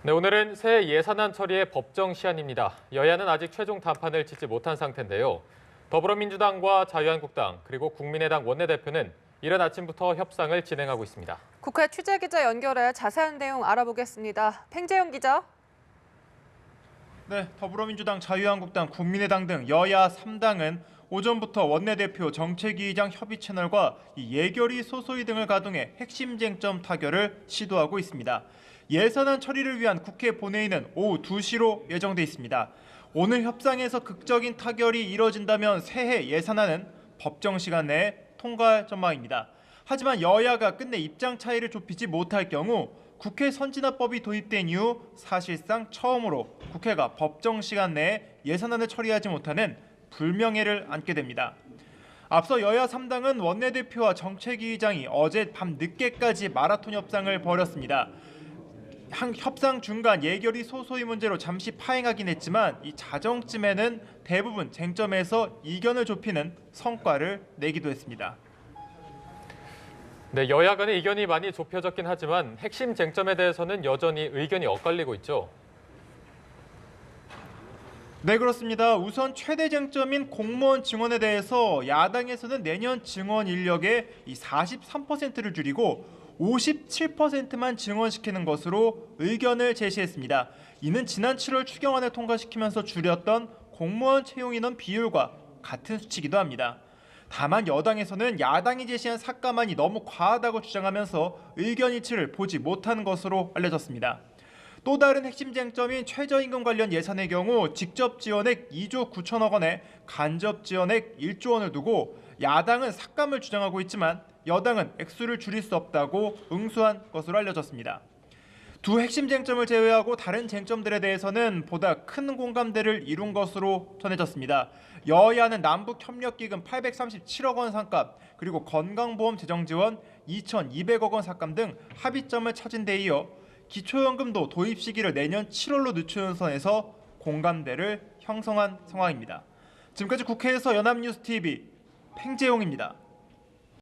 네, 오늘은 새해 예산안 처리의 법정 시한입니다. 여야는 아직 최종 단판을 짓지 못한 상태인데요. 더불어민주당과 자유한국당 그리고 국민의당 원내대표는 이른 아침부터 협상을 진행하고 있습니다. 국회 취재기자 연결해 자세한 내용 알아보겠습니다. 팽재영 기자. 네, 더불어민주당, 자유한국당, 국민의당 등 여야 3당은 오전부터 원내대표, 정책위의장 협의 채널과 예결위 소소위 등을 가동해 핵심 쟁점 타결을 시도하고 있습니다. 예산안 처리를 위한 국회 본회의는 오후 2시로 예정돼 있습니다. 오늘 협상에서 극적인 타결이 이뤄진다면 새해 예산안은 법정 시간 내에 통과할 전망입니다. 하지만 여야가 끝내 입장 차이를 좁히지 못할 경우 국회 선진화법이 도입된 이후 사실상 처음으로 국회가 법정 시간 내에 예산안을 처리하지 못하는 불명예를 안게 됩니다. 앞서 여야 3당은 원내대표와 정책위의장이 어제 밤 늦게까지 마라톤 협상을 벌였습니다. 협상 중간 예결위 소소위 문제로 잠시 파행하긴 했지만 이 자정쯤에는 대부분 쟁점에서 이견을 좁히는 성과를 내기도 했습니다. 네, 여야 간의 이견이 많이 좁혀졌긴 하지만 핵심 쟁점에 대해서는 여전히 의견이 엇갈리고 있죠. 네, 그렇습니다. 우선 최대 쟁점인 공무원 증원에 대해서 야당에서는 내년 증원 인력의 43%를 줄이고 57%만 증원시키는 것으로 의견을 제시했습니다. 이는 지난 7월 추경안을 통과시키면서 줄였던 공무원 채용 인원 비율과 같은 수치이기도 합니다. 다만 여당에서는 야당이 제시한 삭감안이 너무 과하다고 주장하면서 의견 일치를 보지 못한 것으로 알려졌습니다. 또 다른 핵심 쟁점인 최저임금 관련 예산의 경우 직접 지원액 2조 9천억 원에 간접 지원액 1조 원을 두고 야당은 삭감을 주장하고 있지만 여당은 액수를 줄일 수 없다고 응수한 것으로 알려졌습니다. 두 핵심 쟁점을 제외하고 다른 쟁점들에 대해서는 보다 큰 공감대를 이룬 것으로 전해졌습니다. 여야는 남북협력기금 837억 원 삭감, 그리고 건강보험 재정지원 2,200억 원 삭감 등 합의점을 찾은 데 이어 기초연금도 도입 시기를 내년 7월로 늦추는 선에서 공감대를 형성한 상황입니다. 지금까지 국회에서 연합뉴스TV 팽재용입니다.